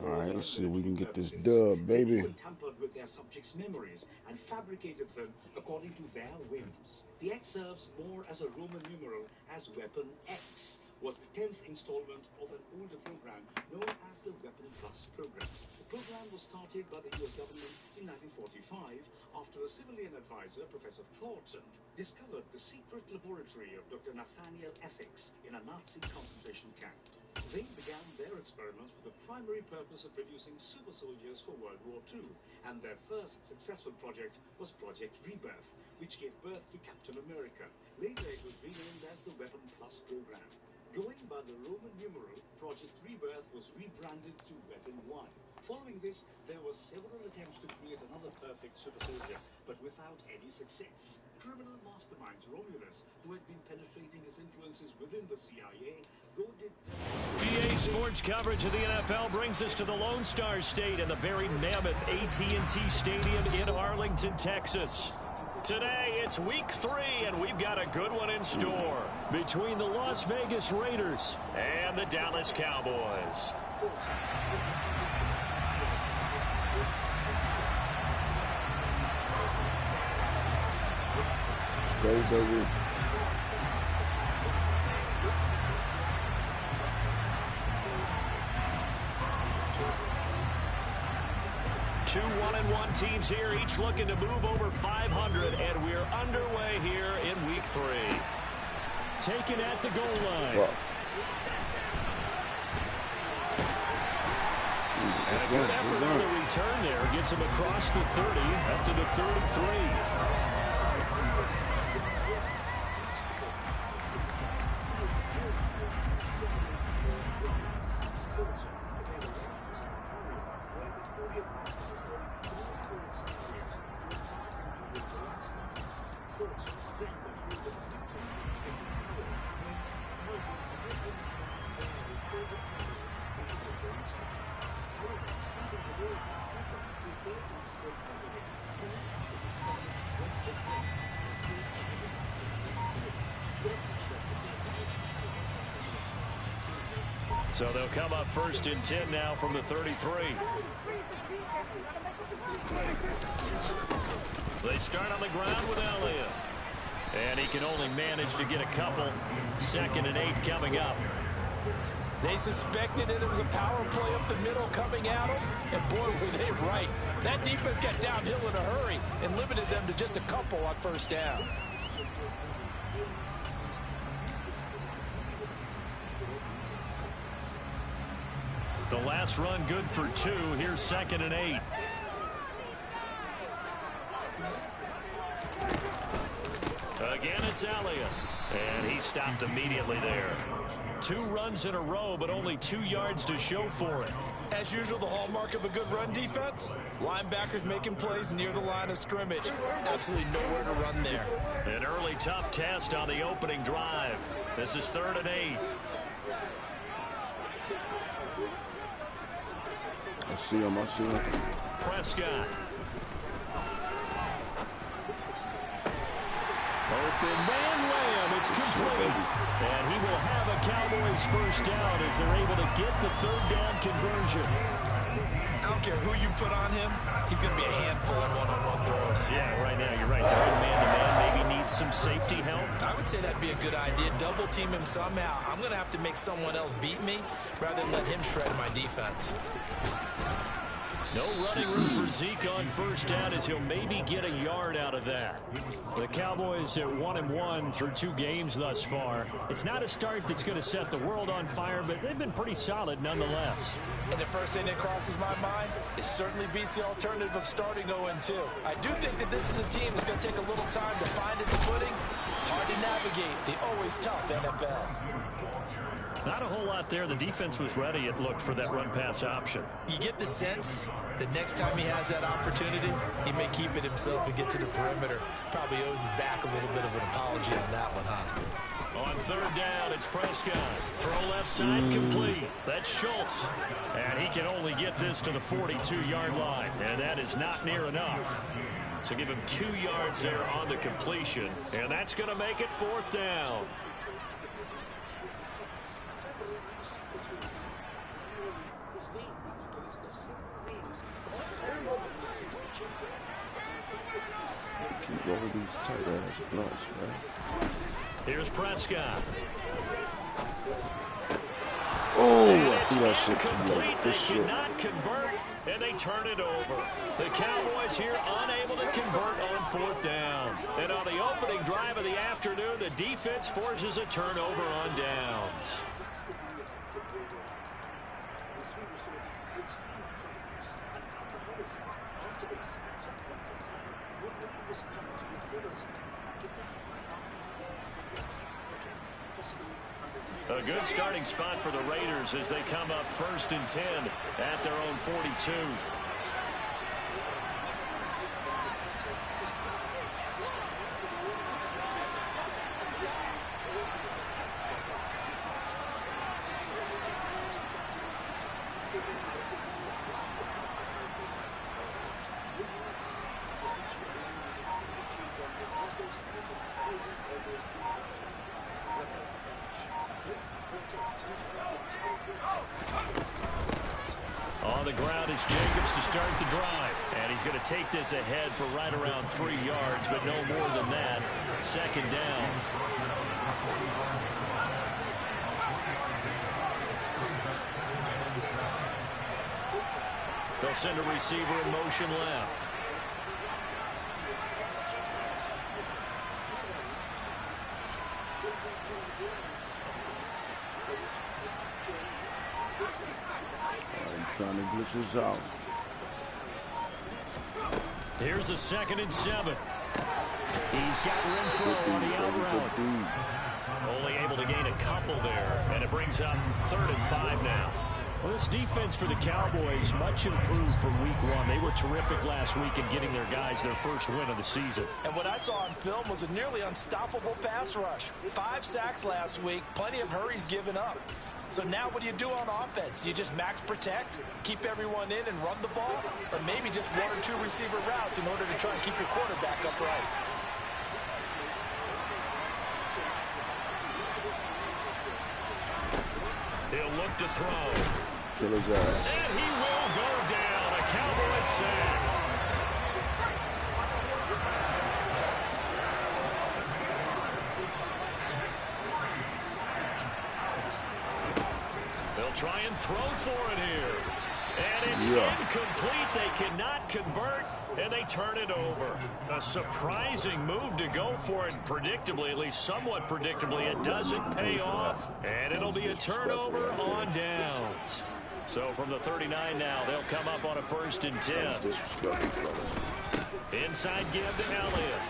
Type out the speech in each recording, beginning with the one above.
All right, let's see if we can get this dub, baby. Tampered with their subjects' memories and fabricated them according to their whims. The X serves more as a Roman numeral, as Weapon X was the 10th installment of an older program known as the Weapon Plus program. The program was started by the US government in 1945 after a civilian advisor, Professor Thornton, discovered the secret laboratory of Dr. Nathaniel Essex in a Nazi concentration camp. They began their experiments with the primary purpose of producing super soldiers for World War II, and their first successful project was Project Rebirth, which gave birth to Captain America. Later it was renamed as the Weapon Plus program. Going by the Roman numeral, Project Rebirth was rebranded to Weapon 1. Following this, there were several attempts to create another perfect super soldier, but without any success. Criminal masterminds Romulus, who had been penetrating his influences within the CIA, goaded EA Sports coverage of the NFL brings us to the Lone Star State and the very mammoth AT&T Stadium in Arlington, Texas. Today, it's week 3, and we've got a good one in store between the Las Vegas Raiders and the Dallas Cowboys. Go, baby. Two 1-1 teams here, each looking to move over 500, and we're underway here in week 3. Taken at the goal line. Wow. And a good effort on the return there. Gets him across the 30, up to the 33. So they'll come up first and 10 now from the 33. They start on the ground with Elliott. And he can only manage to get a couple. 2nd and 8 coming up. They suspected it was a power play up the middle coming at them. And boy, were they right. That defense got downhill in a hurry and limited them to just a couple on first down. The last run good for 2. Here's 2nd and 8. Again, it's Elliott. And he stopped immediately there. 2 runs in a row, but only 2 yards to show for it. As usual, the hallmark of a good run defense, linebackers making plays near the line of scrimmage. Absolutely nowhere to run there. An early tough test on the opening drive. This is 3rd and 8. I see him. Prescott. Open man Lamb. It's complete. And he will have a Cowboys first down as they're able to get the 3rd down conversion. I don't care who you put on him. He's going to be a handful in one-on-one throws. Yeah, right now you're right. They're in man-to-man. Maybe needs some safety help. I would say that'd be a good idea. Double team him somehow. I'm going to have to make someone else beat me rather than let him shred my defense. No running room for Zeke on first down as he'll maybe get a yard out of that. The Cowboys at 1-1 through 2 games thus far. It's not a start that's going to set the world on fire, but they've been pretty solid nonetheless. And the first thing that crosses my mind, it certainly beats the alternative of starting 0-2. I do think that this is a team that's going to take a little time to find its footing. Hard to navigate the always tough NFL. Not a whole lot there. The defense was ready, it looked, for that run-pass option. You get the sense that next time he has that opportunity, he may keep it himself and get to the perimeter. Probably owes his back a little bit of an apology on that one, huh? On 3rd down, it's Prescott. Throw left side, complete. That's Schultz. And he can only get this to the 42-yard line. And that is not near enough. So give him 2 yards there on the completion. And that's going to make it 4th down. Keep rolling these tight ass blunts, man. Here's Prescott. Oh, And I it's threw that shit too incomplete. late. They Good shit. cannot convert, and they turn it over. The Cowboys here unable to convert on 4th down. And on the opening drive of the afternoon, the defense forces a turnover on downs. A good starting spot for the Raiders as they come up 1st and 10 at their own 42. On the ground, it's Jacobs to start the drive. And he's going to take this ahead for right around 3 yards, but no more than that. 2nd down. They'll send a receiver in motion left. Trying to glitch us out. Here's a 2nd and 7. He's got Renfro on the out route. Only able to gain a couple there, and it brings up 3rd and 5 now. Well, this defense for the Cowboys much improved from week 1. They were terrific last week in getting their guys their first win of the season. And what I saw on film was a nearly unstoppable pass rush. 5 sacks last week, plenty of hurries given up. So now what do you do on offense? You just max protect, keep everyone in and run the ball, or maybe just 1 or 2 receiver routes in order to try and keep your quarterback upright. He'll look to throw. Kill his ass. And he will go down. A Cowboys sack. They'll try and throw for it here. And it's incomplete. They cannot convert, and they turn it over. A surprising move to go for it. Predictably, at least somewhat predictably, it doesn't pay off. And it'll be a turnover on downs. So from the 39 now, they'll come up on a 1st and 10. Inside give to Elliott.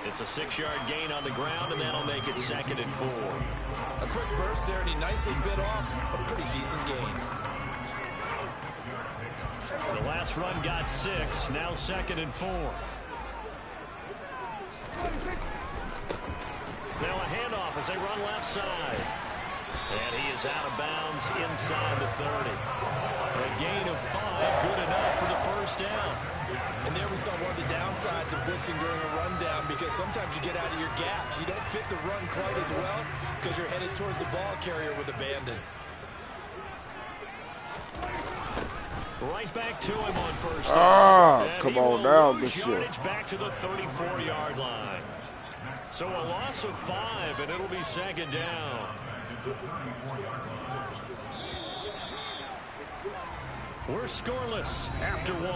It's a 6-yard gain on the ground, and that'll make it 2nd and 4. A quick burst there, and he nicely bit off a pretty decent gain. The last run got 6, now 2nd and 4. Now a handoff as they run left side. And he is out of bounds inside the 30. A gain of 5, good enough for the 1st down. And there we saw one of the downsides of blitzing during a rundown, because sometimes you get out of your gaps. You don't fit the run quite as well because you're headed towards the ball carrier with abandon. Right back to him on 1st down. Ah, come on down, good shit. Back to the 34-yard line. So a loss of 5, and it'll be 2nd down. We're scoreless after 1.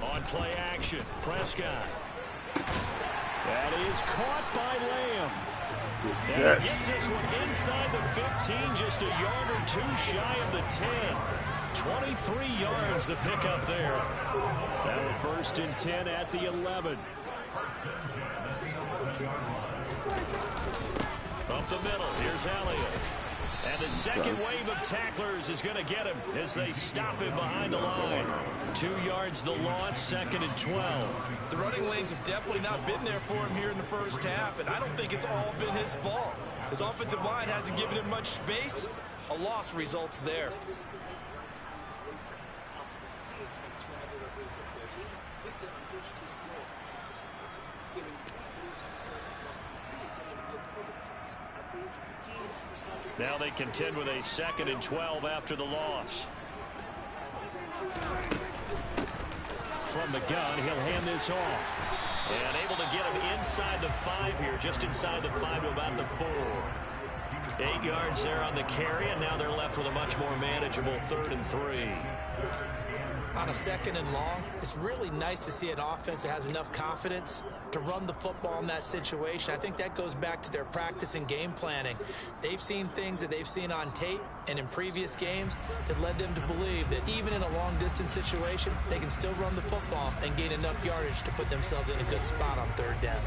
On play action, Prescott. That is caught by Lamb. And he gets this one inside the 15, just a yard or 2 shy of the 10. 23 yards the pickup there. Now a 1st and 10 at the 11. Up the middle, here's Elliott. And the second wave of tacklers is going to get him as they stop him behind the line. 2 yards the loss, 2nd and 12. The running lanes have definitely not been there for him here in the first half, and I don't think it's all been his fault. His offensive line hasn't given him much space. A loss results there. Now they contend with a 2nd and 12 after the loss. From the gun, he'll hand this off. And able to get him inside the 5 here, just inside the 5 to about the 4. 8 yards there on the carry, and now they're left with a much more manageable 3rd and 3. On a 2nd and long, it's really nice to see an offense that has enough confidence to run the football in that situation. I think that goes back to their practice and game planning. They've seen things that they've seen on tape and in previous games that led them to believe that even in a long-distance situation, they can still run the football and gain enough yardage to put themselves in a good spot on 3rd down.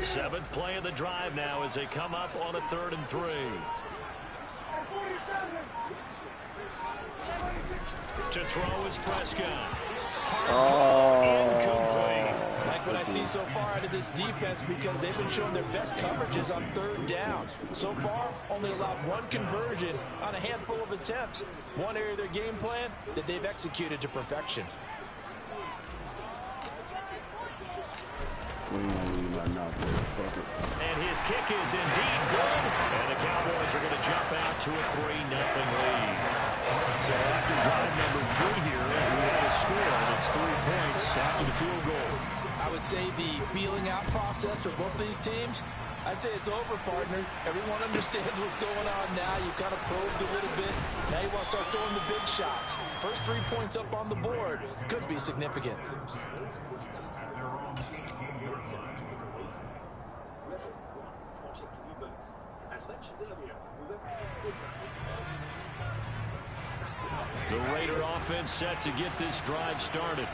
7th play of the drive now as they come up on a 3rd and 3. To throw is Prescott. Incomplete. Like what I see so far out of this defense, because they've been showing their best coverages on 3rd down. So far, only allowed 1 conversion on a handful of attempts. One area of their game plan that they've executed to perfection. And his kick is indeed good. And the Cowboys are going to jump out to a 3-0 lead. So after drive number 3 here, we have a score, and it's 3 points after the field goal. I would say the feeling out process for both these teams, I'd say it's over, partner. Everyone understands what's going on now. You kind of probed a little bit. Now you want to start throwing the big shots. First 3 points up on the board could be significant. The Raider offense set to get this drive started.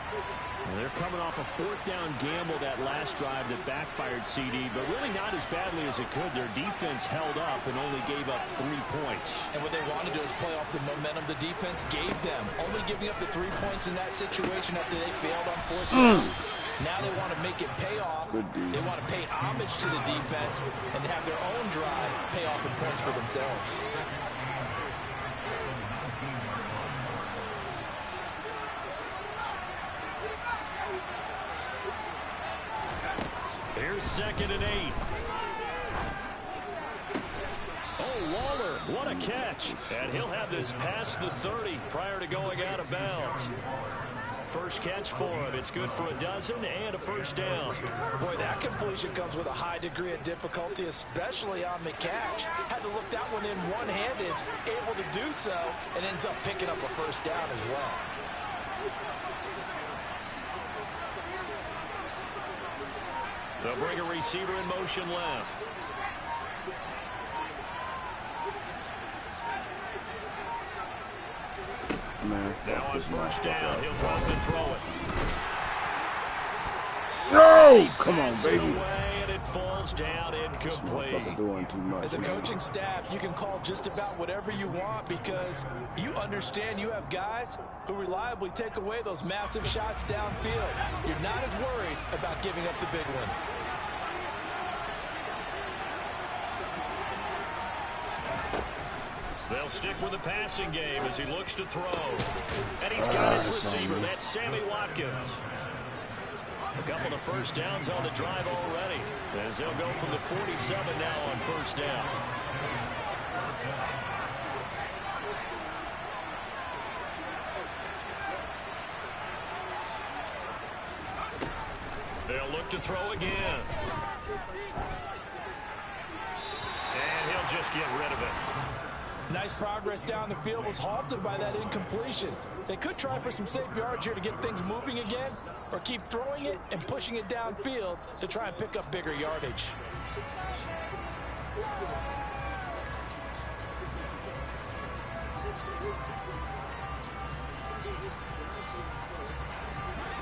And they're coming off a 4th down gamble that last drive that backfired CD, but really not as badly as it could. Their defense held up and only gave up 3 points. And what they want to do is play off the momentum the defense gave them. Only giving up the 3 points in that situation after they failed on 4th down. Now they want to make it pay off. They want to pay homage to the defense and have their own drive pay off in points for themselves. Here's 2nd and 8. Oh, Waller, what a catch. And he'll have this past the 30 prior to going out of bounds. First catch for him. It's good for a dozen and a 1st down. Boy, that completion comes with a high degree of difficulty, especially on the catch. Had to look that one in one-handed, able to do so, and ends up picking up a 1st down as well. They'll bring a receiver in motion left. Now on 1st down, he'll drop and throw it. No! Come on, baby. Away, and it falls down incomplete. Doing too much. As a coaching staff, you can call just about whatever you want because you understand you have guys who reliably take away those massive shots downfield. You're not as worried about giving up the big one. They'll stick with the passing game as he looks to throw. And he's got his receiver. That's Sammy Watkins. A couple of 1st downs on the drive already, as they'll go from the 47 now on 1st down. They'll look to throw again. And he'll just get rid of it. Nice progress down the field, was halted by that incompletion. They could try for some safe yards here to get things moving again, or keep throwing it and pushing it downfield to try and pick up bigger yardage.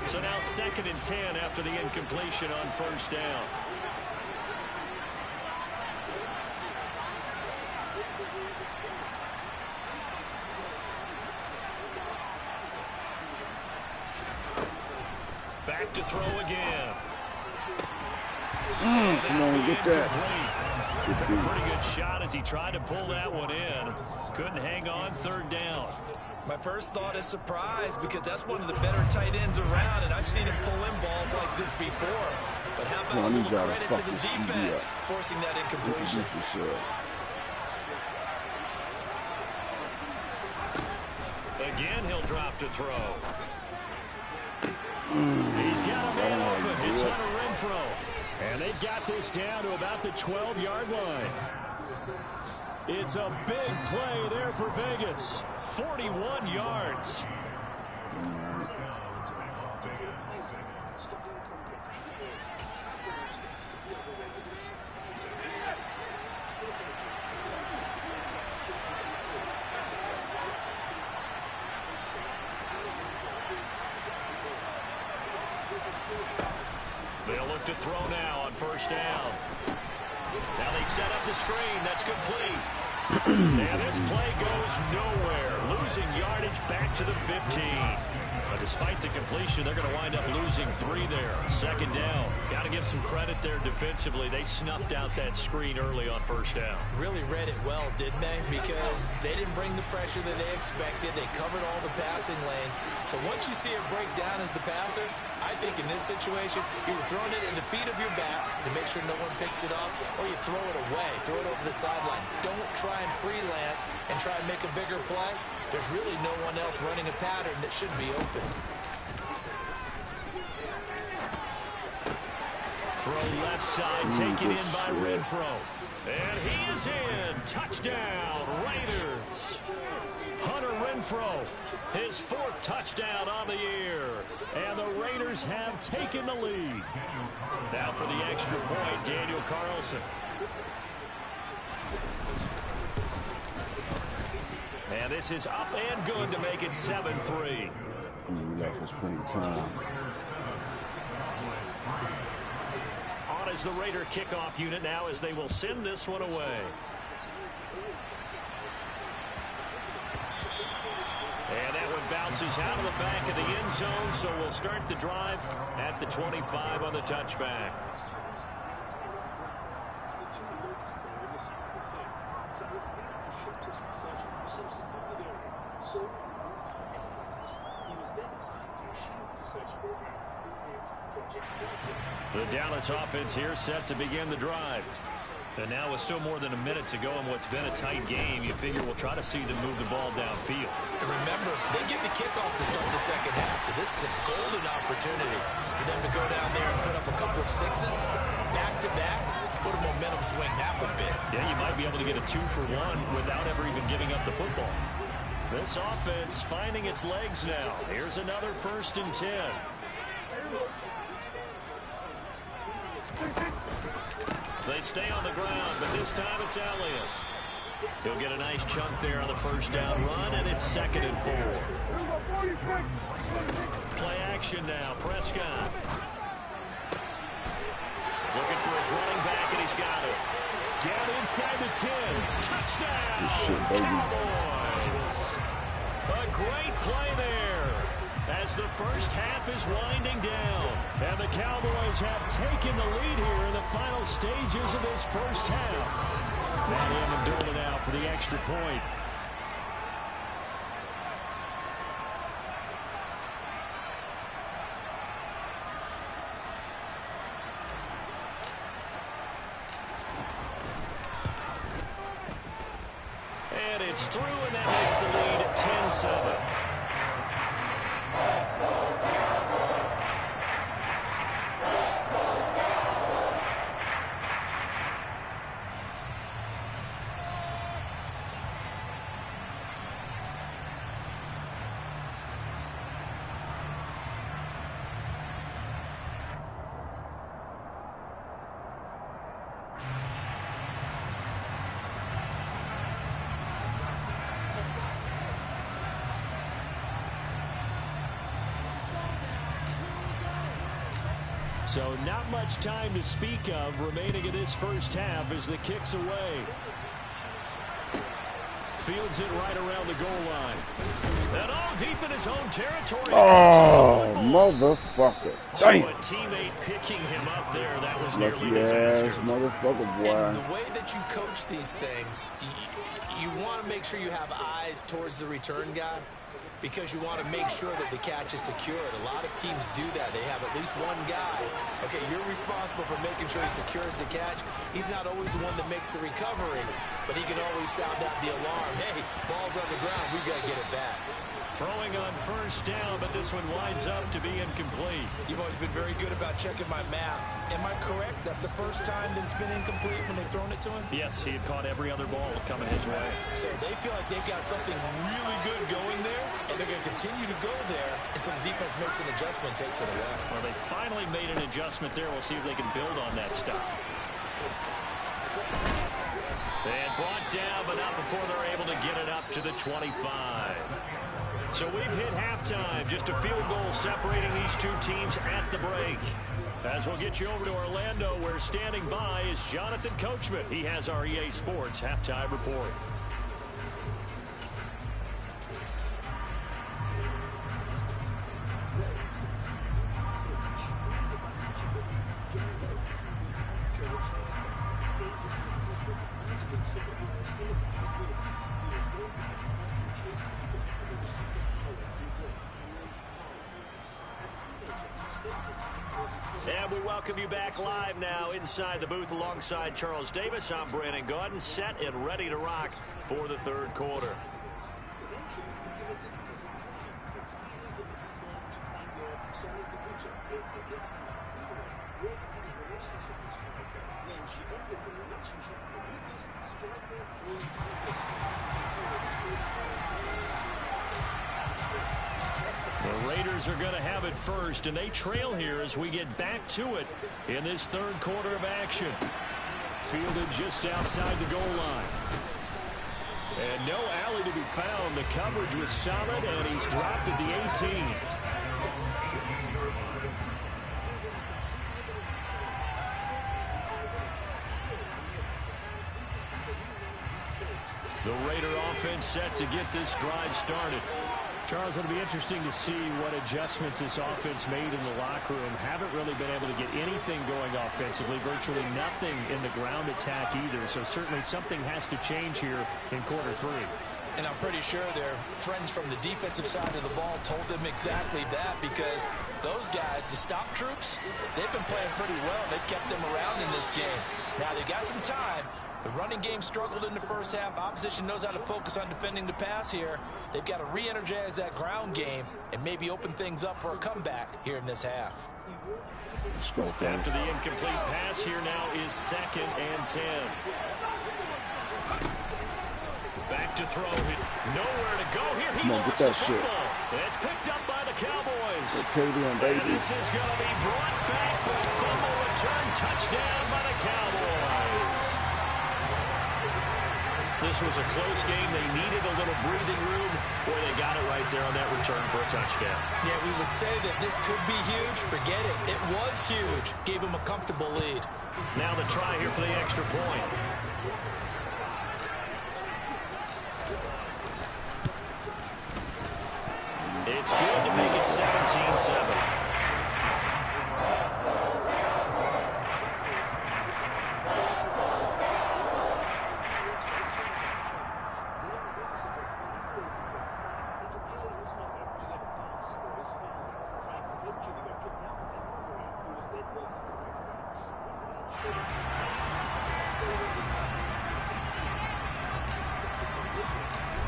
So now 2nd and 10 after the incompletion on 1st down. Back to throw again. Come on, get that. Took a pretty good shot as he tried to pull that one in. Couldn't hang on, third down. My first thought is surprise, because that's one of the better tight ends around, and I've seen him pull in balls like this before. But how about a little credit to the defense forcing that incompletion? Again, he'll drop to throw. He's got a man open. It's Hunter Renfrow. And they've got this down to about the 12-yard line. It's a big play there for Vegas. 41 yards. They'll look to throw now on first down. Now they set up the screen. That's complete. And this play goes nowhere. Losing yardage back to the 15. But despite the completion, they're going to wind up losing 3 there. Second down. Got to give some credit there defensively. They snuffed out that screen early on first down. Really read it well, didn't they? Because they didn't bring the pressure that they expected. They covered all the passing lanes. So once you see it break down as the passer, I think in this situation, you're throwing it in the feet of your back to make sure no one picks it up, or you throw it away, throw it over the sideline. Don't try and freelance and try and make a bigger play. There's really no one else running a pattern that should be open. Throw left side, taken in by Renfrow. And he is in. Touchdown, Raiders. Hunter Renfrow, his 4th touchdown on the year. And the Raiders have taken the lead. Now for the extra point, Daniel Carlson. And this is up and good to make it 7-3. That was plenty of time. On is the Raider kickoff unit now as they will send this one away. And that one bounces out of the back of the end zone, so we'll start the drive at the 25 on the touchback. The Dallas offense here set to begin the drive. And now with still more than a minute to go in what's been a tight game, you figure we'll try to see them move the ball downfield. And remember, they get the kickoff to start the second half, so this is a golden opportunity for them to go down there and put up a couple of 6s back-to-back. What a momentum swing that would be. Yeah, you might be able to get a 2-for-1 without ever even giving up the football. This offense finding its legs now. Here's another 1st and 10. They stay on the ground, but this time it's Elliott. He'll get a nice chunk there on the first down run, and it's 2nd and 4. Play action now, Prescott. Looking for his running back, and he's got it. Down inside the 10. Touchdown, Cowboys. A great play there as the first half is winding down. And the Cowboys have taken the lead here in the final stages of this first half. Now Amendola now for the extra point. And it's through, and that makes the lead at 10-7. So not much time to speak of remaining in this first half as the kick's away. Fields it right around the goal line. And all deep in his own territory. Oh, motherfucker. So Damn. a teammate picking him up there, that was nearly Lucky ass disaster. motherfucker, boy. And the way that you coach these things, you want to make sure you have eyes towards the return guy, because you want to make sure that the catch is secured. A lot of teams do that. They have at least one guy. Okay, you're responsible for making sure he secures the catch. He's not always the one that makes the recovery, but he can always sound out the alarm. Hey, ball's on the ground. We got to get it back. Throwing on first down, but this one winds up to be incomplete. You've always been very good about checking my math. Am I correct? That's the first time that it's been incomplete when they've thrown it to him? Yes, he had caught every other ball coming his way. So they feel like they've got something really good going there, and they're going to continue to go there until the defense makes an adjustment and takes it away. Well, they finally made an adjustment there. We'll see if they can build on that stop. And brought down, but not before they're able to get it up to the 25. So we've hit halftime. Just a field goal separating these two teams at the break. As we'll get you over to Orlando, where standing by is Jonathan Coachman. He has our EA Sports halftime report. And we welcome you back live now inside the booth alongside Charles Davis. I'm Brandon Gaudin, set and ready to rock for the third quarter. The Raiders are going to have it first, and they trail here as we get back to it in this third quarter of action. Fielded just outside the goal line. And no alley to be found. The coverage was solid, and he's dropped at the 18. The Raider offense set to get this drive started. Charles, it'll be interesting to see what adjustments this offense made in the locker room. Haven't really been able to get anything going offensively, virtually nothing in the ground attack either. So certainly something has to change here in quarter three. And I'm pretty sure their friends from the defensive side of the ball told them exactly that, because those guys, the stop troops, they've been playing pretty well. They've kept them around in this game. Now they got some time. The running game struggled in the first half. Opposition knows how to focus on defending the pass here. They've got to re-energize that ground game and maybe open things up for a comeback here in this half. After the incomplete pass, here now is 2nd and 10. Back to throw. Nowhere to go here. He lost the football. It's picked up by the Cowboys. And this is going to be brought back for a fumble return touchdown by the Cowboys. This was a close game. They needed a little breathing room. Boy, they got it right there on that return for a touchdown. Yeah, we would say that this could be huge. Forget it. It was huge. Gave them a comfortable lead. Now the try here for the extra point. It's good to make it 17-7.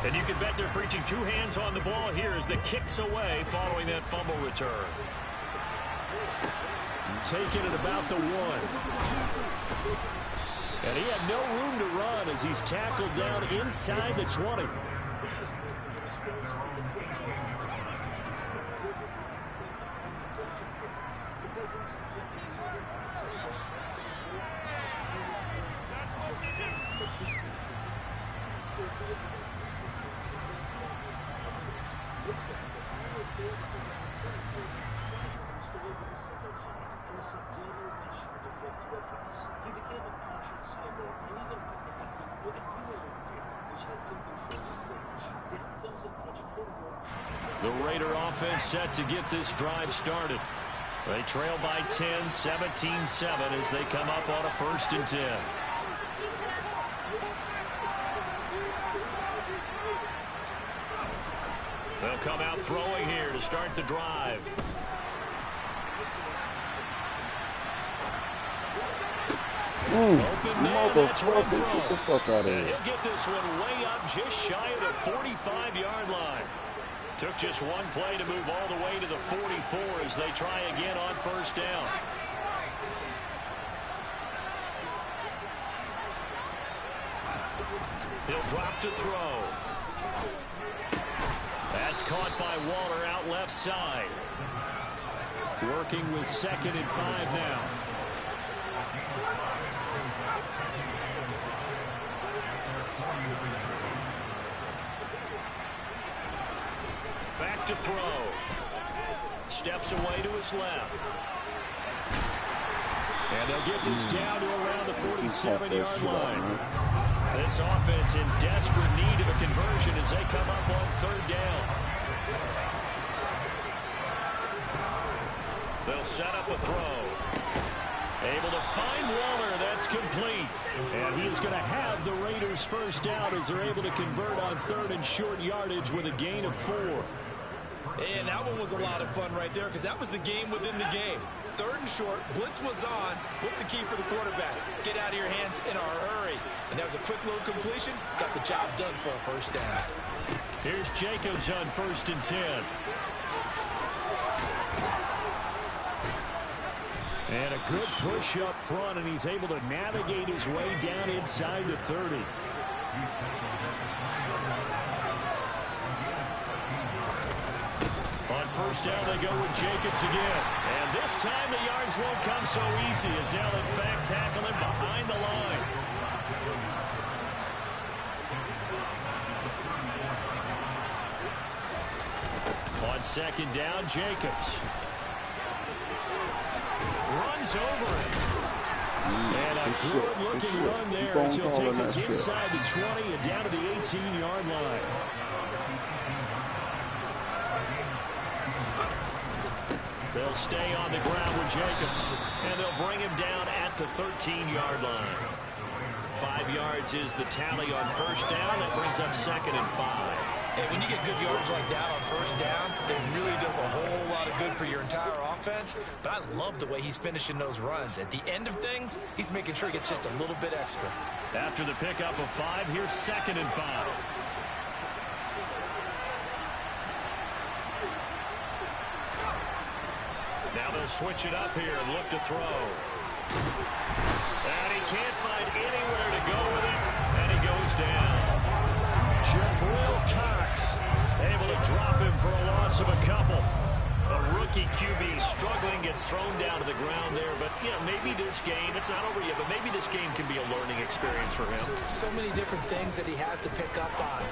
And you can bet they're preaching two hands on the ball here as the kick's away following that fumble return. Taking it about the 1. And he had no room to run as he's tackled down inside the 20. He became a conscious member and even protected what it really did, which helped him control The Raider offense set to get this drive started. They trail by 10, 17-7 as they come up on a 1st and 10. They'll come out throwing here to start the drive. Open man, that's run throw. And he'll get this one way up just shy of the 45-yard line. Took just one play to move all the way to the 44 as they try again on 1st down. He'll drop to throw. That's caught by Waller out left side. Working with 2nd and 5 now. Back to throw. Steps away to his left. And they'll get this down to around the 47-yard line. This offense in desperate need of a conversion as they come up on 3rd down. They'll set up a throw. Able to find Waller. That's complete. And he is going to have the Raiders' 1st down as they're able to convert on 3rd and short yardage with a gain of 4. And that one was a lot of fun right there because that was the game within the game. 3rd and short, blitz was on. What's the key for the quarterback? Get out of your hands in a hurry. And that was a quick little completion. Got the job done for a 1st down. Here's Jacobs on 1st and 10. And a good push up front, and he's able to navigate his way down inside the 30. On 1st down, they go with Jacobs again. And this time the yards won't come so easy as they'll, in fact, tackle him behind the line. On 2nd down, Jacobs runs over it. And a good-looking run there as he'll take us inside the 20 and down to the 18-yard line. They'll stay on the ground with Jacobs, and they'll bring him down at the 13-yard line. 5 yards is the tally on 1st down. That brings up 2nd and 5. And when you get good yardage like that on 1st down, it really does a whole lot of good for your entire offense. But I love the way he's finishing those runs. At the end of things, he's making sure he gets just a little bit extra. After the pickup of 5, here's 2nd and 5. Now they'll switch it up here and look to throw. And he can't find anywhere to go with it, and he goes down. Jabril Cox able to drop him for a loss of a couple. A rookie QB struggling, gets thrown down to the ground there. But, you know, maybe this game, it's not over yet, but maybe this game can be a learning experience for him. So many different things that he has to pick up on.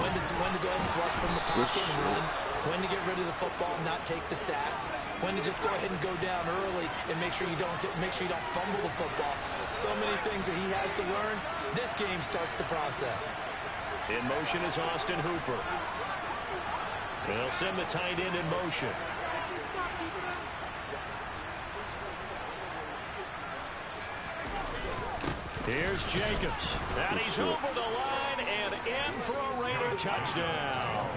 When to go and flush from the pocket and run. When to get rid of the football and not take the sack. When to just go ahead and go down early and make sure you don't fumble the football. So many things that he has to learn. This game starts the process. In motion is Austin Hooper. They'll send the tight end in motion. Here's Jacobs. And he's over the line and in for a Raider touchdown.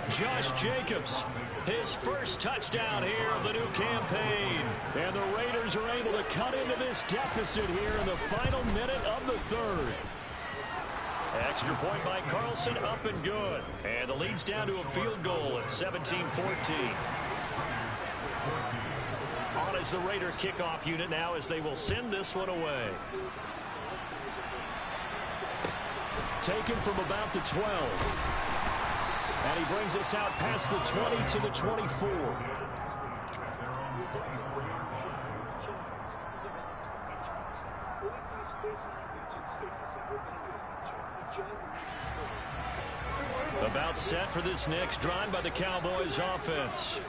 Josh Jacobs, his 1st touchdown here of the new campaign. And the Raiders are able to cut into this deficit here in the final minute of the 3rd. Extra point by Carlson, up and good. And the lead's down to a field goal at 17-14. On is the Raider kickoff unit now as they will send this one away. Taken from about the 12. And he brings us out past the 20 to the 24. About set for this next drive by the Cowboys offense.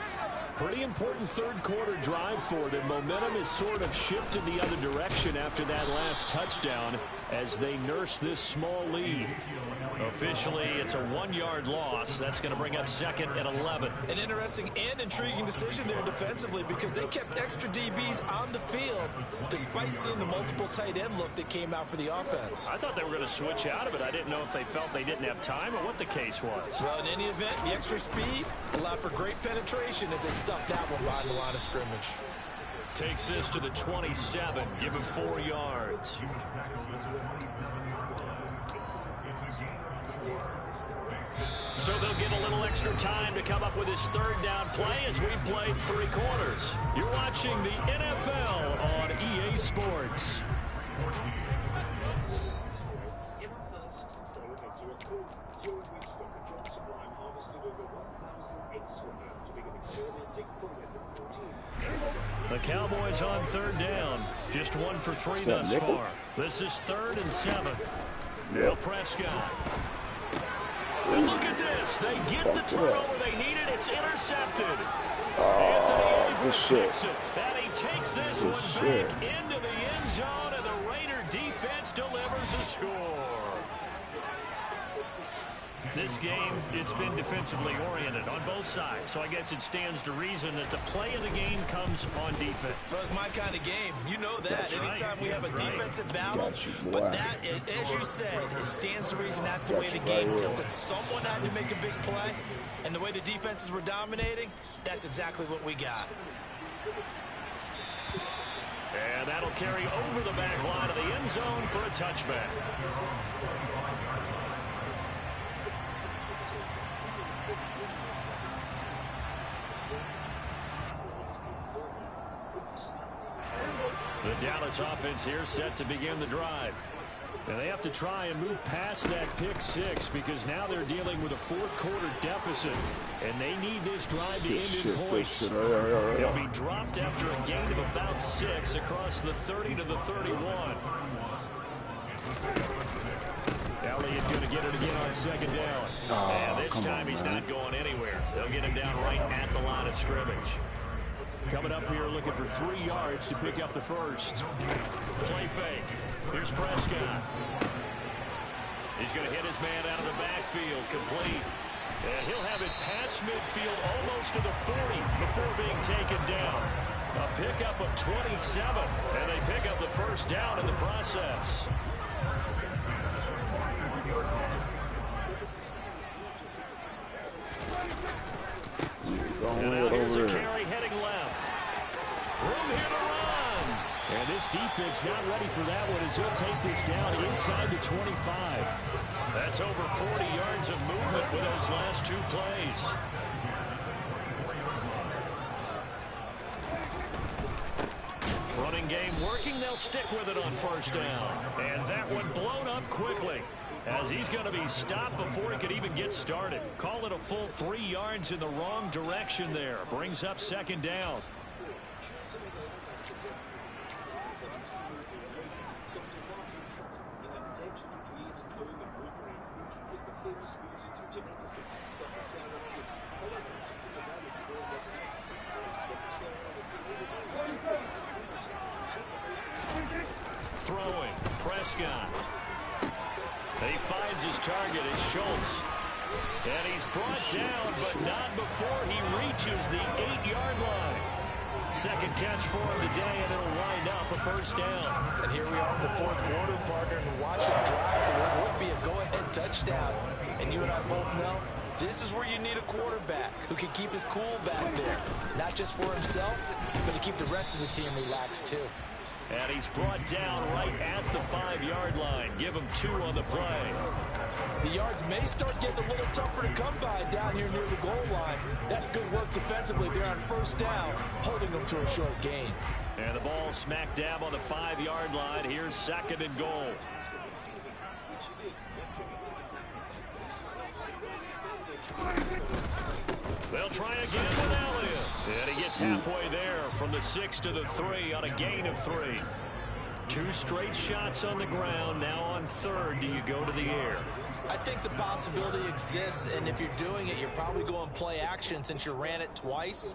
Pretty important 3rd quarter drive for them. Momentum has sort of shifted the other direction after that last touchdown as they nurse this small lead. Officially, it's a 1-yard loss. That's going to bring up 2nd and 11. An interesting and intriguing decision there defensively because they kept extra DBs on the field despite seeing the multiple tight end look that came out for the offense. I thought they were going to switch out of it. I didn't know if they felt they didn't have time or what the case was. Well, in any event, the extra speed allowed for great penetration as they stuffed that one behind the line of scrimmage. Takes this to the 27. Give him 4 yards. So they'll get a little extra time to come up with his 3rd down play as we played 3 quarters. You're watching the NFL on EA Sports. The Cowboys on 3rd down. Just 1 for 3 thus far. This is 3rd and 7. Bill Prescott. And look at this. They get the turnover they needed. It's intercepted. Anthony takes it. And he takes this one back into the end zone, and the Raider defense delivers a score. This game, it's been defensively oriented on both sides, so I guess it stands to reason that the play of the game comes on defense. So it's my kind of game. You know that. That's anytime right. we have a That's defensive right. battle. But that, as you said, it stands to reason that's the way the game tilted. Someone had to make a big play, and the way the defenses were dominating, that's exactly what we got. And that'll carry over the back line of the end zone for a touchback. The Dallas offense here set to begin the drive. And they have to try and move past that pick 6 because now they're dealing with a 4th quarter deficit. And they need this drive to end in points. They'll be dropped after a gain of about 6 across the 30 to the 31. Elliott going to get it again on 2nd down. And this time he's not going anywhere. They'll get him down right at the line of scrimmage. Coming up here looking for 3 yards to pick up the 1st. Play fake. Here's Prescott. He's going to hit his man out of the backfield. Complete. And he'll have it past midfield almost to the 40 before being taken down. A pickup of 27. And they pick up the 1st down in the process. And now here's a carry heading left. Room here to run. And this defense not ready for that one as he'll take this down inside the 25. That's over 40 yards of movement with those last 2 plays. Running game working. They'll stick with it on 1st down. And that one blown up quickly, as he's going to be stopped before he could even get started. Call it a full 3 yards in the wrong direction there. Brings up 2nd down. Throwing. Prescott. He finds his target. It's Schultz. And he's brought down, but not before he reaches the 8-yard line. 2nd catch for him today, and it'll wind up a 1st down. And here we are in the 4th quarter, partner, and watch him drive for what would be a go-ahead touchdown. And you and I both know this is where you need a quarterback who can keep his cool back there. Not just for himself, but to keep the rest of the team relaxed, too. And he's brought down right at the 5-yard line. Give him 2 on the play. The yards may start getting a little tougher to come by down here near the goal line. That's good work defensively. They're on 1st down, holding them to a short gain. And the ball smack dab on the 5-yard line. Here's 2nd and goal. They'll try again with Elliott. And he gets halfway there from the 6 to the 3 on a gain of 3. 2 straight shots on the ground. Now on 3rd, do you go to the air? I think the possibility exists, and if you're doing it, you're probably going play action since you ran it twice.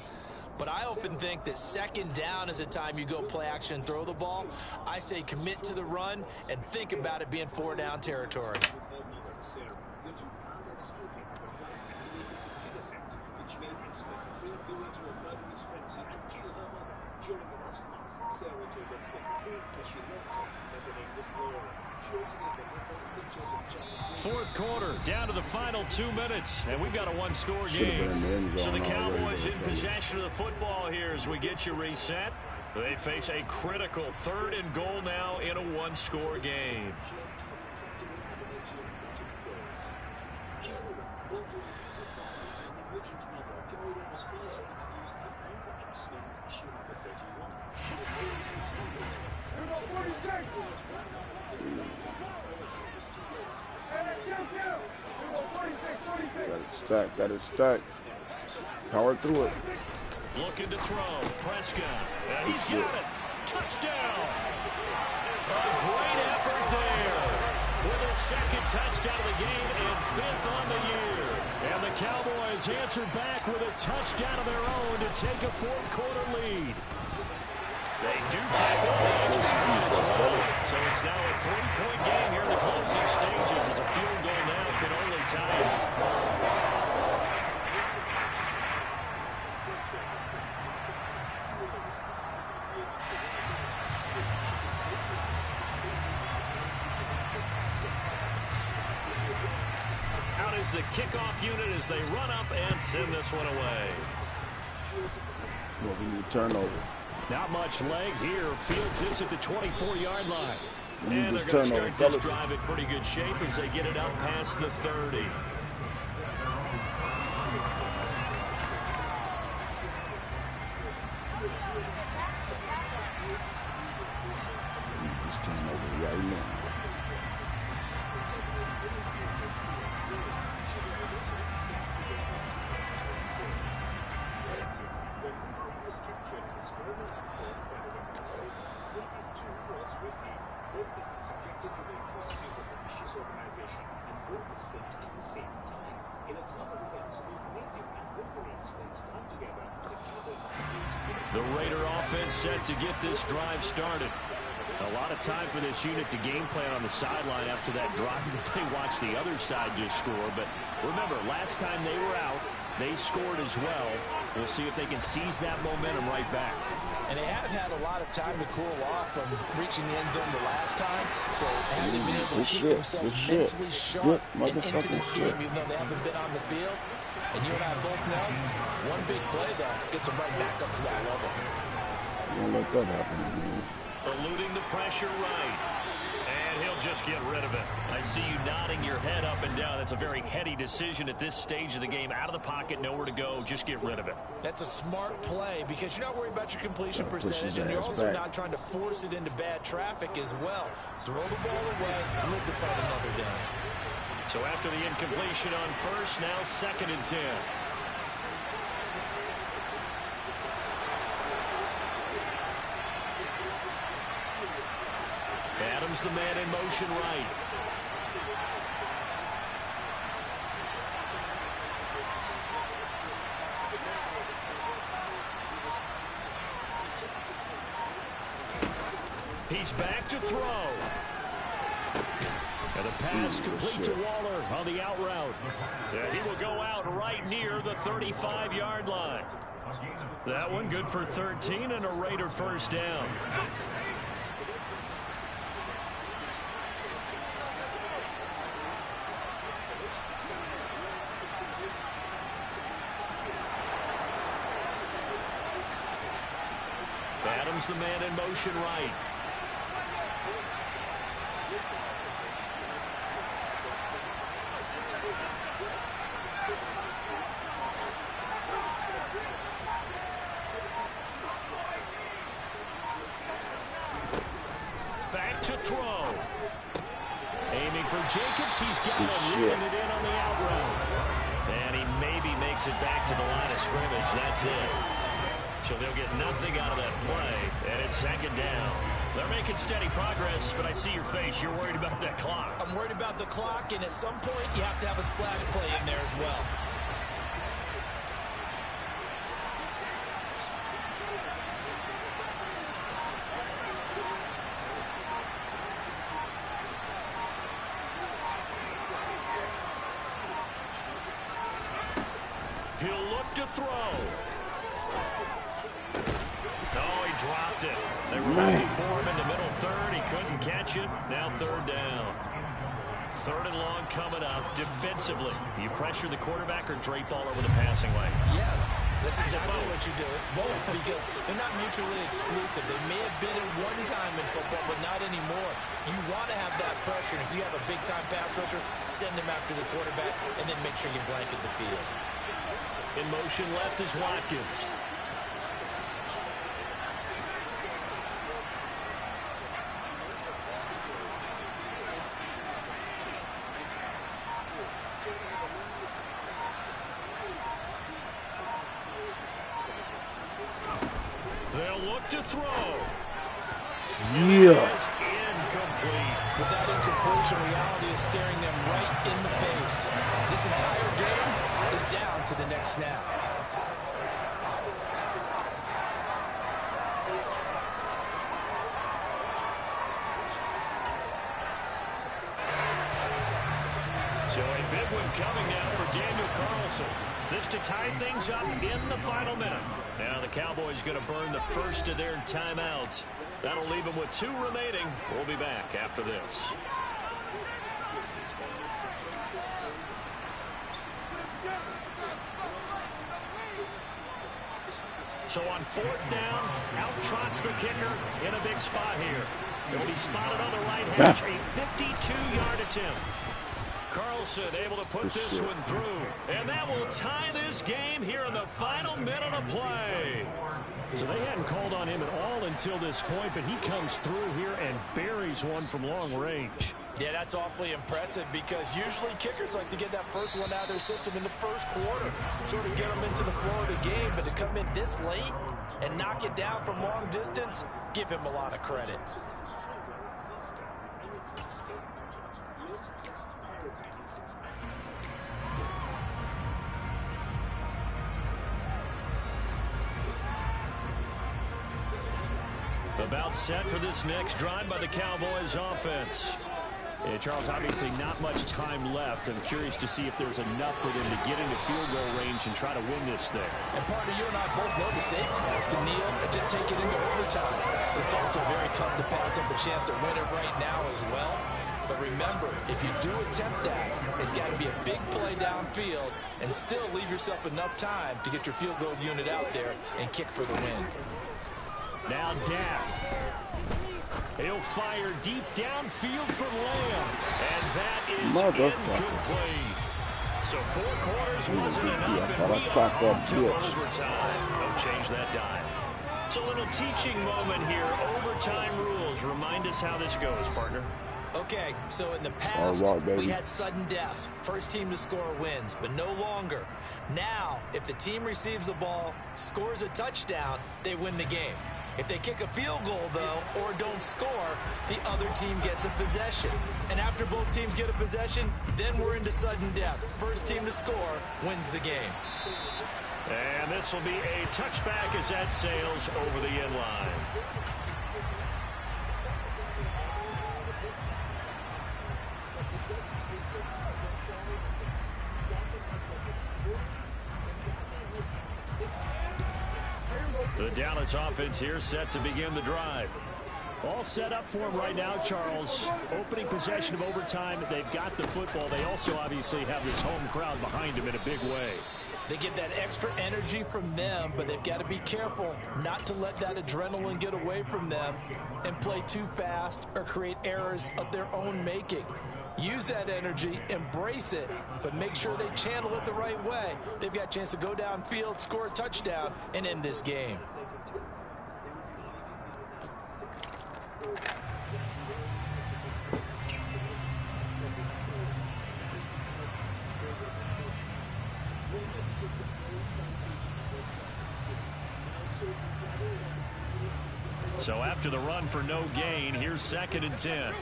But I often think that 2nd down is a time you go play action and throw the ball. I say commit to the run and think about it being 4-down territory. Sarah told us that she loved that the name was Laura. She also gave Vanessa pictures of Charles. Fourth quarter, down to the final 2 minutes, and we've got a one-score game. So the Cowboys in possession of the football here as we get you reset. They face a critical 3rd and goal now in a one-score game. Got it stacked. Power through it. Looking to throw. Prescott. And he's got it. Touchdown. A great effort there. With his 2nd touchdown of the game and 5th on the year. And the Cowboys answer back with a touchdown of their own to take a 4th quarter lead. They do tackle the extra point as well. So it's now a 3-point game here in the closing stages as a field goal now can only tie it. Out is the kickoff unit as they run up and send this one away. Turnover. Not much leg here. Fields this at the 24-yard line. And they're going to start this drive in pretty good shape as they get it up past the 30. This turnover right now. The Raider offense set to get this drive started. A lot of time for this unit to game plan on the sideline after that drive that they watched the other side just score. But remember, last time they were out, they scored as well. We'll see if they can seize that momentum right back. And they have had a lot of time to cool off from reaching the end zone the last time. So having been able to keep themselves mentally sharp and into this game, even though they haven't been on the field. And you and I both know, one big play, though, gets them right back up to that level. Don't let that happen, man. Eluding the pressure right. And he'll just get rid of it. I see you nodding your head up and down. That's a very heady decision at this stage of the game. Out of the pocket, nowhere to go. Just get rid of it. That's a smart play because you're not worried about your completion percentage, and you're also not trying to force it into bad traffic as well. Throw the ball away, live to fight another down. So after the incompletion on first, now 2nd and 10. Adams the man in motion right. He's back to throw. And the pass complete to Waller on the out route. And he will go out right near the 35-yard line. That one good for 13 and a Raider first down. Adams the man in motion right. Back to throw. Aiming for Jacobs. He's got it. Reeling it in on the out route. And he maybe makes it back to the line of scrimmage. That's it. So they'll get nothing out of that play. And it's 2nd down. They're making steady progress, but I see your face. You're worried about that clock. I'm worried about the clock, and at some point, you have to have a splash play in there as well. He'll look to throw. Oh, he dropped it. They were looking for him in the middle third. He couldn't catch it. Now third down. Third and long coming up. Defensively, you pressure the quarterback or drape all over the passing lane? Yes, that's exactly what you do. It's both because they're not mutually exclusive. They may have been at one time in football, but not anymore. You want to have that pressure. And if you have a big-time pass rusher, send him after the quarterback, and then make sure you blanket the field. In motion left is Watkins. They'll look to throw. Yeah. It's incomplete. With that incompletion, reality is staring them right in the face. This entire game is down to the next snap. So a big one coming now for Daniel Carlson. This to tie things up in the final minute. Now the Cowboys going to burn the first of their timeouts. That'll leave them with 2 remaining. We'll be back after this. So on 4th down, out trots the kicker in a big spot here. He'll be spotted on the right hash, a 52-yard attempt. Carlson able to put this one through. And that will tie this game here in the final minute of play. So they hadn't called on him at all until this point, but he comes through here and buries one from long range. Yeah, that's awfully impressive because usually kickers like to get that first one out of their system in the first quarter, sort of get them into the flow of the game, but to come in this late and knock it down from long distance, give him a lot of credit. About set for this next drive by the Cowboys offense. Yeah, Charles, obviously not much time left. I'm curious to see if there's enough for them to get into field goal range and try to win this thing. And partner, you and I both know the safe calls to kneel and just take it into overtime. It's also very tough to pass up a chance to win it right now as well. But remember, if you do attempt that, it's got to be a big play downfield and still leave yourself enough time to get your field goal unit out there and kick for the win. Now Dak. He'll fire deep downfield from Lamb. And that is incomplete. So 4 quarters wasn't enough, and we are off to overtime. Don't change that dime. It's a little teaching moment here. Overtime rules. Remind us how this goes, partner. Okay, so in the past, we had sudden death. First team to score wins, but no longer. Now, if the team receives the ball, scores a touchdown, they win the game. If they kick a field goal, though, or don't score, the other team gets a possession. And after both teams get a possession, then we're into sudden death. First team to score wins the game. And this will be a touchback as that sails over the end line. The Dallas offense here set to begin the drive. All set up for him right now, Charles. Opening possession of overtime. They've got the football. They also obviously have this home crowd behind them in a big way. They get that extra energy from them, but they've got to be careful not to let that adrenaline get away from them and play too fast or create errors of their own making. Use that energy, embrace it, but make sure they channel it the right way. They've got a chance to go downfield, score a touchdown, and end this game. So after the run for no gain, here's 2nd and 10.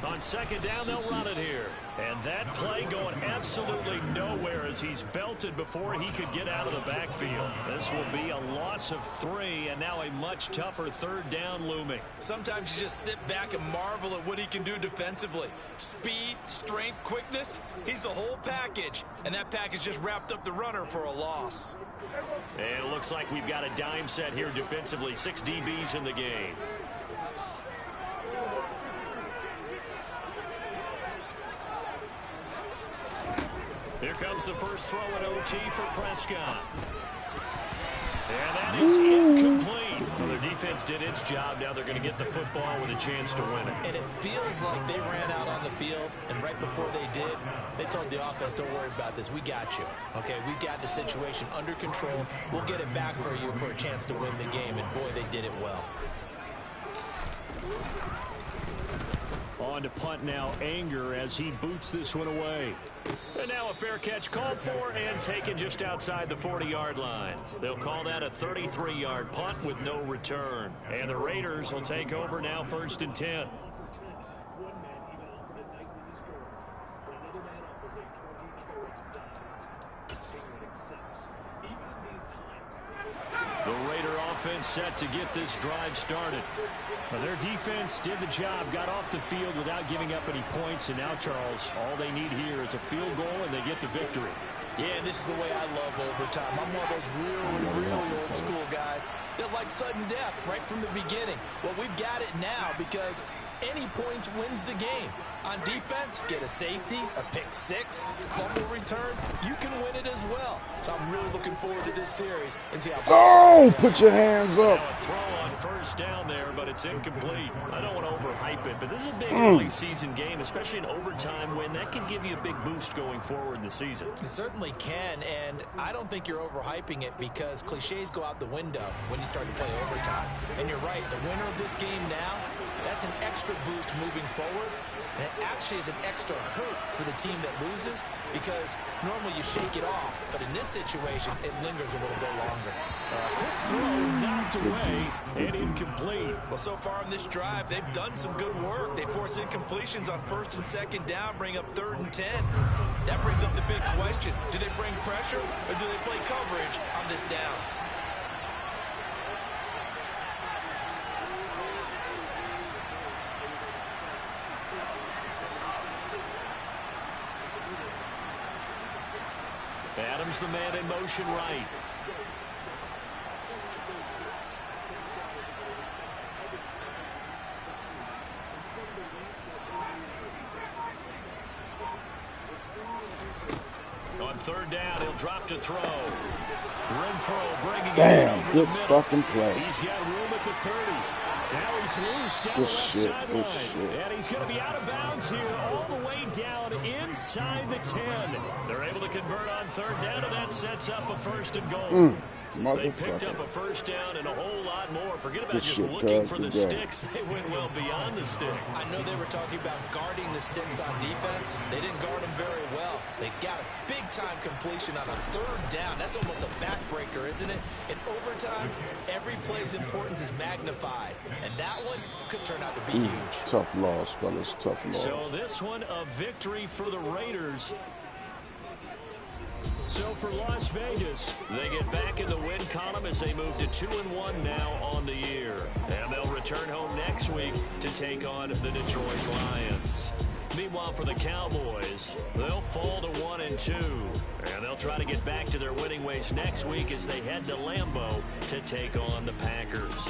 On 2nd down, they'll run it here. And that play going absolutely nowhere as he's belted before he could get out of the backfield. This will be a loss of 3, and now a much tougher 3rd down looming. Sometimes you just sit back and marvel at what he can do defensively. Speed, strength, quickness, he's the whole package. And that package just wrapped up the runner for a loss. And it looks like we've got a dime set here defensively. 6 DBs in the game. Here comes the first throw at OT for Prescott. And that is incomplete. Well, their defense did its job. Now they're going to get the football with a chance to win it. And it feels like they ran out on the field, and right before they did, they told the offense, don't worry about this. We got you. Okay, we got the situation under control. We'll get it back for you for a chance to win the game. And, boy, they did it well. On to punt now, Anger, as he boots this one away. And now a fair catch called for and taken just outside the 40-yard line. They'll call that a 33-yard punt with no return. And the Raiders will take over now, 1st and 10. The Raider offense set to get this drive started. Well, their defense did the job, got off the field without giving up any points, and now, Charles, all they need here is a field goal, and they get the victory. Yeah, and this is the way I love overtime. I'm one of those really old school guys that like sudden death right from the beginning. Well, we've got it now because any points wins the game. On defense, get a safety, a pick six, fumble return, you can win it as well. So I'm really looking forward to this series and see how. Oh, put your hands up. Now a throw on first down there, but it's incomplete. I don't want to overhype it, but this is a big early season game, especially an overtime win. That can give you a big boost going forward in the season. It certainly can, and I don't think you're overhyping it because cliches go out the window when you start to play overtime. And you're right, the winner of this game now, that's an extra boost moving forward. And it actually is an extra hurt for the team that loses because normally you shake it off. But in this situation, it lingers a little bit longer. Quick throw knocked away and incomplete. Well, so far in this drive, they've done some good work. They force incompletions on 1st and 2nd down, bring up 3rd and 10. That brings up the big question. Do they bring pressure or do they play coverage on this down? Adams, the man in motion right. On 3rd down, he'll drop to throw. Renfro bringing it in over good the middle. fucking play. He's got room at the 30. Now he's loose down the left sideline. And he's going to be out of bounds here all the way down inside the 10. They're able to convert on 3rd down, and that sets up a 1st and goal. They picked up a 1st down and a whole lot more. Forget about just looking for the sticks. They went well beyond the stick. I know they were talking about guarding the sticks on defense. They didn't guard them very well. They got a big-time completion on a 3rd down. That's almost a backbreaker, isn't it? In overtime, every play's importance is magnified. And that one could turn out to be huge. Tough loss, fellas. Tough loss. So this one, a victory for the Raiders. So for Las Vegas, they get back in the win column as they move to 2-1 now on the year. And they'll return home next week to take on the Detroit Lions. Meanwhile, for the Cowboys, they'll fall to 1-2. And they'll try to get back to their winning ways next week as they head to Lambeau to take on the Packers.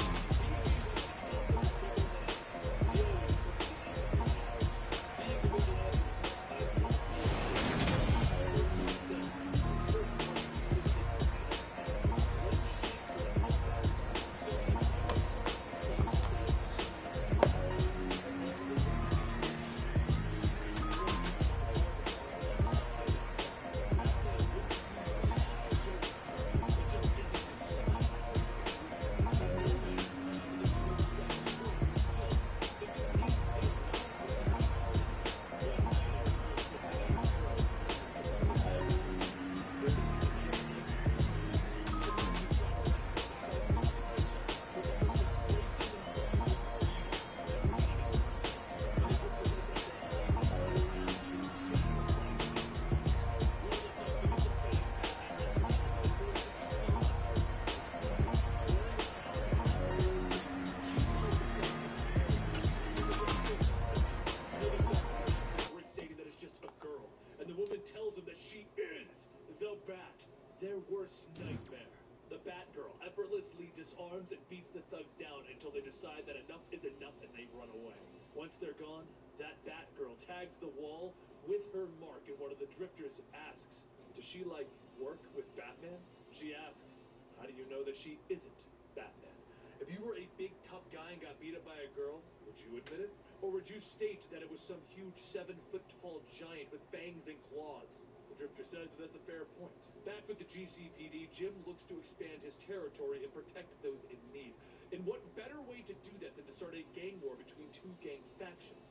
until they decide that enough is enough and they run away. Once they're gone, that Batgirl tags the wall with her mark, and one of the drifters asks, does she, like, work with Batman? She asks, how do you know that she isn't Batman? If you were a big, tough guy and got beat up by a girl, would you admit it? Or would you state that it was some huge 7-foot-tall giant with fangs and claws? The drifter says that that's a fair point. Back with the GCPD, Jim looks to expand his territory and protect those in need. And what better way to do that than to start a gang war between two gang factions?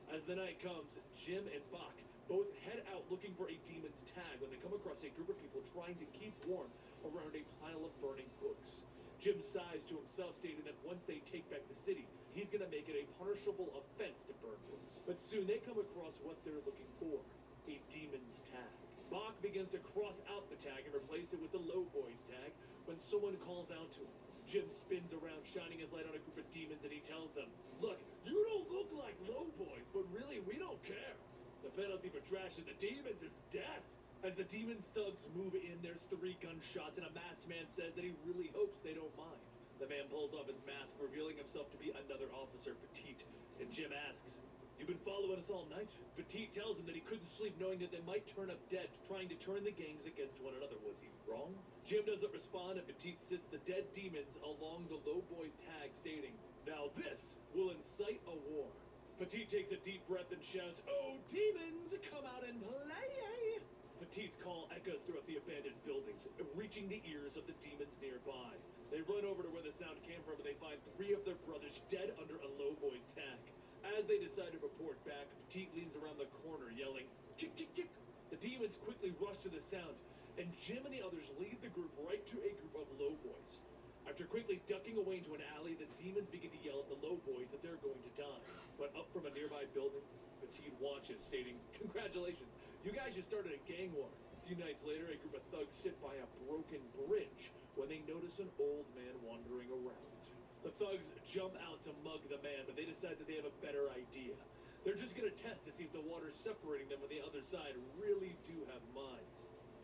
As the night comes, Jim and Bach both head out looking for a demon's tag when they come across a group of people trying to keep warm around a pile of burning books. Jim sighs to himself, stating that once they take back the city, he's going to make it a punishable offense to burn books. But soon they come across what they're looking for, a demon's tag. Bach begins to cross out the tag and replace it with the low boys tag when someone calls out to him. Jim spins around, shining his light on a group of demons, and he tells them, look, you don't look like low boys, but really, we don't care. The penalty for trashing the demons is death. As the demons' thugs move in, there's 3 gunshots, and a masked man says that he really hopes they don't mind. The man pulls off his mask, revealing himself to be another officer, Petite. And Jim asks, you've been following us all night? Petite tells him that he couldn't sleep knowing that they might turn up dead, trying to turn the gangs against one another. Was he wrong? Jim doesn't respond, and Petite sits the dead demons along the low boys tag, stating, now this will incite a war. Petite takes a deep breath and shouts, oh, demons, come out and play! Petite's call echoes throughout the abandoned buildings, reaching the ears of the demons nearby. They run over to where the sound came from, and they find 3 of their brothers dead under a low boys tag. As they decide to report back, Petite leans around the corner, yelling, chick, chick, chick. The demons quickly rush to the sound, and Jim and the others lead the group right to a group of low boys. After quickly ducking away into an alley, the demons begin to yell at the low boys that they're going to die. But up from a nearby building, Petite watches, stating, congratulations, you guys just started a gang war. A few nights later, a group of thugs sit by a broken bridge when they notice an old man wandering around. The thugs jump out to mug the man, but they decide that they have a better idea. They're just going to test to see if the water separating them on the other side really do have minds.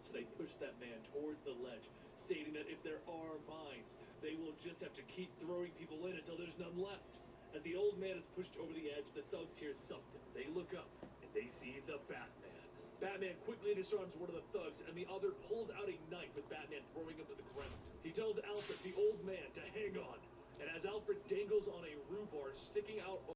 So they push that man towards the ledge, stating that if there are minds, they will just have to keep throwing people in until there's none left. As the old man is pushed over the edge, the thugs hear something. They look up, and they see the Batman. Batman quickly disarms one of the thugs, and the other pulls out a knife with Batman throwing him to the ground. He tells Alfred, the old man, to hang on. And as Alfred dangles on a rhubarb sticking out